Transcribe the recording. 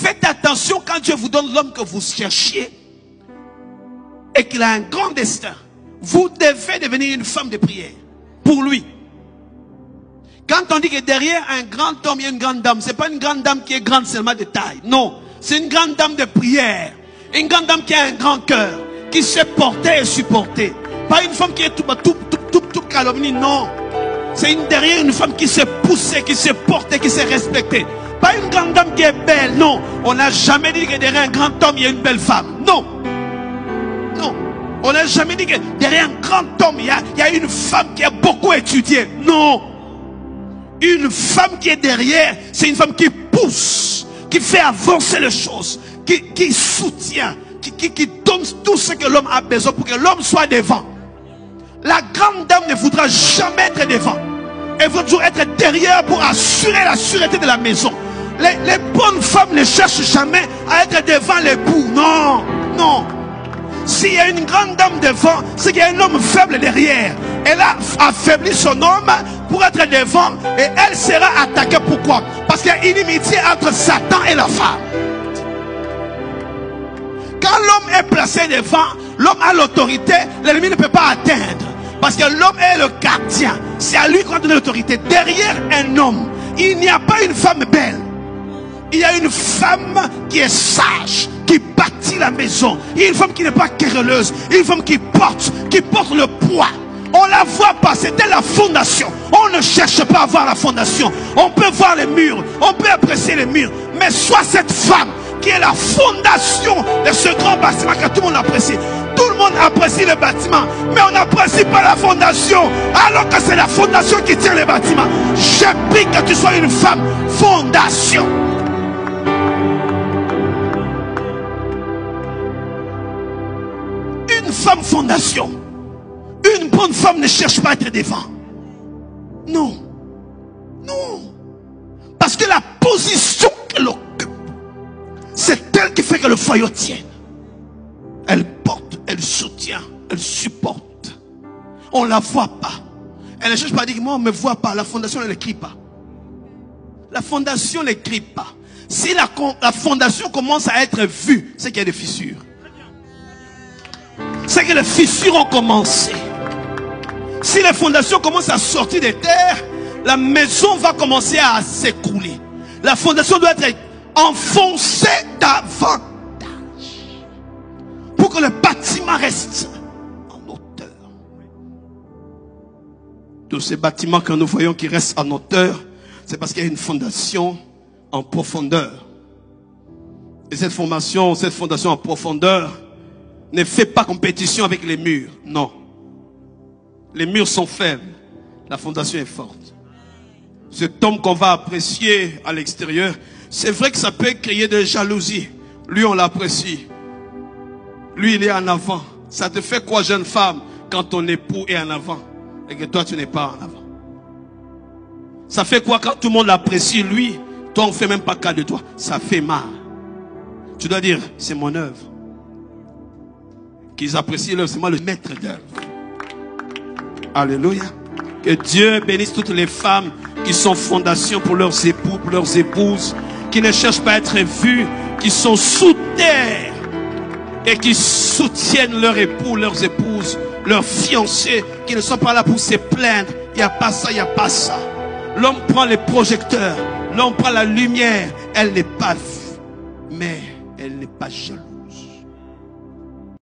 Faites attention quand Dieu vous donne l'homme que vous cherchiez et qu'il a un grand destin. Vous devez devenir une femme de prière pour lui. Quand on dit que derrière un grand homme, il y a une grande dame, c'est pas une grande dame qui est grande seulement de taille. Non, c'est une grande dame de prière. Une grande dame qui a un grand cœur, qui sait porter et supporter. Pas une femme qui est tout calomnie, non. C'est derrière une femme qui sait pousser, qui sait porter, qui sait respecter. Pas une grande dame qui est belle, non. On n'a jamais dit que derrière un grand homme, il y a une belle femme. Non. Non. On n'a jamais dit que derrière un grand homme, il y a une femme qui a beaucoup étudié. Non. Une femme qui est derrière, c'est une femme qui pousse, qui fait avancer les choses, qui soutient, qui donne tout ce que l'homme a besoin pour que l'homme soit devant. La grande dame ne voudra jamais être devant. Elle veut toujours être derrière pour assurer la sûreté de la maison. Les bonnes femmes ne cherchent jamais à être devant l'époux. Non, non. S'il y a une grande dame devant, c'est qu'il y a un homme faible derrière. Elle a affaibli son homme pour être devant et elle sera attaquée. Pourquoi? Parce qu'il y a une inimitié entre Satan et la femme. Quand l'homme est placé devant, l'homme a l'autorité, l'ennemi ne peut pas atteindre. Parce que l'homme est le gardien. C'est à lui qu'on a donné l'autorité. Derrière un homme, il n'y a pas une femme belle. Il y a une femme qui est sage, qui bâtit la maison. Il y a une femme qui n'est pas querelleuse. Une femme qui porte le poids. On la voit pas, c'était la fondation. On ne cherche pas à voir la fondation. On peut voir les murs, on peut apprécier les murs. Mais soit cette femme qui est la fondation de ce grand bâtiment que tout le monde apprécie. Tout le monde apprécie le bâtiment, mais on n'apprécie pas la fondation. Alors que c'est la fondation qui tient le bâtiment. Je prie que tu sois une femme fondation. Une femme fondation. Une bonne femme ne cherche pas à être devant. Non. Non. Parce que la position qu'elle occupe, c'est elle qui fait que le foyer tienne. Elle porte, elle soutient, elle supporte. On ne la voit pas. Elle ne cherche pas à dire, moi on ne me voit pas. La fondation ne l'écrit pas. La fondation ne l'écrit pas. Si la fondation commence à être vue, c'est qu'il y a des fissures. C'est que les fissures ont commencé. Si les fondations commencent à sortir des terres, la maison va commencer à s'écrouler. La fondation doit être enfoncée davantage pour que le bâtiment reste en hauteur. Tous ces bâtiments que nous voyons qui restent en hauteur, c'est parce qu'il y a une fondation en profondeur. Et cette fondation en profondeur ne fait pas compétition avec les murs. Non. Les murs sont faibles. La fondation est forte. Cet homme qu'on va apprécier à l'extérieur, c'est vrai que ça peut créer de jalousie. Lui, on l'apprécie. Lui, il est en avant. Ça te fait quoi, jeune femme, quand ton époux est en avant et que toi, tu n'es pas en avant? Ça fait quoi quand tout le monde l'apprécie, lui, toi, on ne fait même pas cas de toi? Ça fait mal. Tu dois dire, c'est mon œuvre. Qu'ils apprécient l'œuvre, c'est moi le maître d'œuvre. Alléluia. Que Dieu bénisse toutes les femmes qui sont fondations pour leurs époux, pour leurs épouses, qui ne cherchent pas à être vues, qui sont sous terre et qui soutiennent leurs époux, leurs épouses, leurs fiancés, qui ne sont pas là pour se plaindre. Il n'y a pas ça, il n'y a pas ça. L'homme prend les projecteurs, l'homme prend la lumière. Elle n'est pas vue, mais elle n'est pas jalouse.